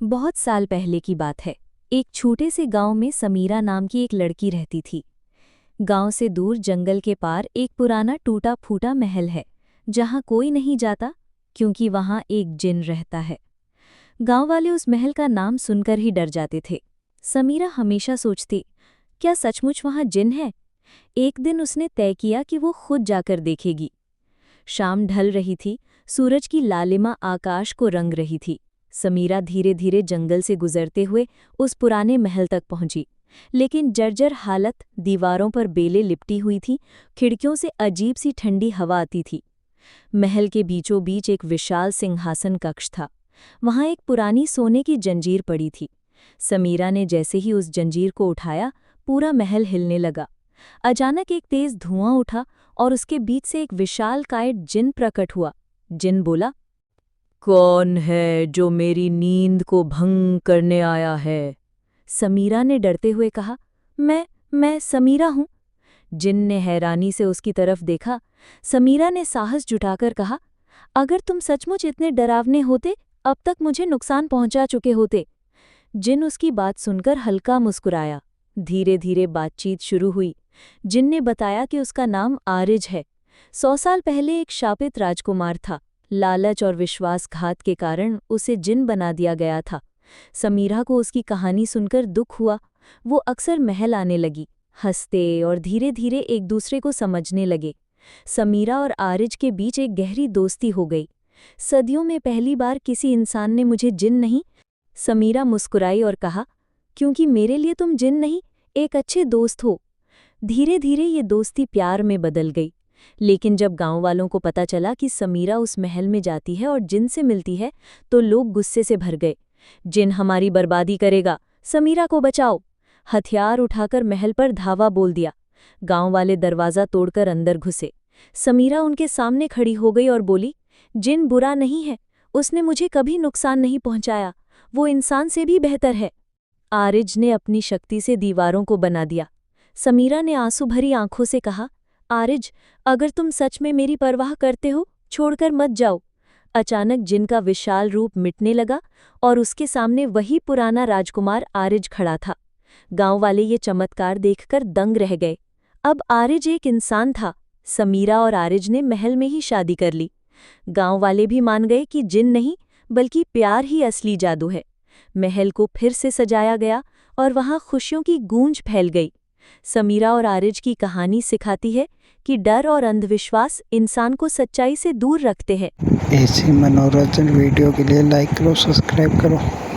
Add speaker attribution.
Speaker 1: बहुत साल पहले की बात है। एक छोटे से गांव में समीरा नाम की एक लड़की रहती थी। गांव से दूर जंगल के पार एक पुराना टूटा फूटा महल है, जहां कोई नहीं जाता क्योंकि वहां एक जिन रहता है। गांव वाले उस महल का नाम सुनकर ही डर जाते थे। समीरा हमेशा सोचती, क्या सचमुच वहां जिन है? एक दिन उसने तय किया कि वो खुद जाकर देखेगी। शाम ढल रही थी, सूरज की लालिमा आकाश को रंग रही थी। समीरा धीरे धीरे जंगल से गुजरते हुए उस पुराने महल तक पहुंची, लेकिन जर्जर हालत, दीवारों पर बेलें लिपटी हुई थीं, खिड़कियों से अजीब सी ठंडी हवा आती थी। महल के बीचों बीच एक विशाल सिंहासन कक्ष था। वहां एक पुरानी सोने की जंजीर पड़ी थी। समीरा ने जैसे ही उस जंजीर को उठाया, पूरा महल हिलने लगा। अचानक एक तेज धुआं उठा और उसके बीच से एक विशालकाय जिन प्रकट हुआ। जिन बोला, कौन है जो मेरी नींद को भंग करने आया है? समीरा ने डरते हुए कहा, मैं समीरा हूं। जिन ने हैरानी से उसकी तरफ देखा। समीरा ने साहस जुटाकर कहा, अगर तुम सचमुच इतने डरावने होते, अब तक मुझे नुकसान पहुंचा चुके होते। जिन उसकी बात सुनकर हल्का मुस्कुराया। धीरे धीरे बातचीत शुरू हुई। जिन ने बताया कि उसका नाम आरिज है। 100 साल पहले एक शापित राजकुमार था। लालच और विश्वासघात के कारण उसे जिन बना दिया गया था। समीरा को उसकी कहानी सुनकर दुख हुआ। वो अक्सर महल आने लगी, हंसते और धीरे धीरे एक दूसरे को समझने लगे। समीरा और आरिज के बीच एक गहरी दोस्ती हो गई। सदियों में पहली बार किसी इंसान ने मुझे जिन नहीं। समीरा मुस्कुराई और कहा, क्योंकि मेरे लिए तुम जिन नहीं, एक अच्छे दोस्त हो। धीरे धीरे ये दोस्ती प्यार में बदल गई। लेकिन जब गांव वालों को पता चला कि समीरा उस महल में जाती है और जिन से मिलती है, तो लोग गुस्से से भर गए। जिन हमारी बर्बादी करेगा, समीरा को बचाओ। हथियार उठाकर महल पर धावा बोल दिया। गांव वाले दरवाज़ा तोड़कर अंदर घुसे। समीरा उनके सामने खड़ी हो गई और बोली, जिन बुरा नहीं है, उसने मुझे कभी नुकसान नहीं पहुंचाया। वो इंसान से भी बेहतर है। आरिज ने अपनी शक्ति से दीवारों को बना दिया। समीरा ने आंसू भरी आंखों से कहा, आरिज, अगर तुम सच में मेरी परवाह करते हो, छोड़कर मत जाओ। अचानक जिन का विशाल रूप मिटने लगा और उसके सामने वही पुराना राजकुमार आरिज खड़ा था। गांव वाले ये चमत्कार देखकर दंग रह गए। अब आरिज एक इंसान था। समीरा और आरिज ने महल में ही शादी कर ली। गांव वाले भी मान गए कि जिन नहीं, बल्कि प्यार ही असली जादू है। महल को फिर से सजाया गया और वहां खुशियों की गूंज फैल गई। समीरा और आरिज की कहानी सिखाती है कि डर और अंधविश्वास इंसान को सच्चाई से दूर रखते हैं।
Speaker 2: ऐसी मनोरंजन वीडियो के लिए लाइक करो, सब्सक्राइब करो।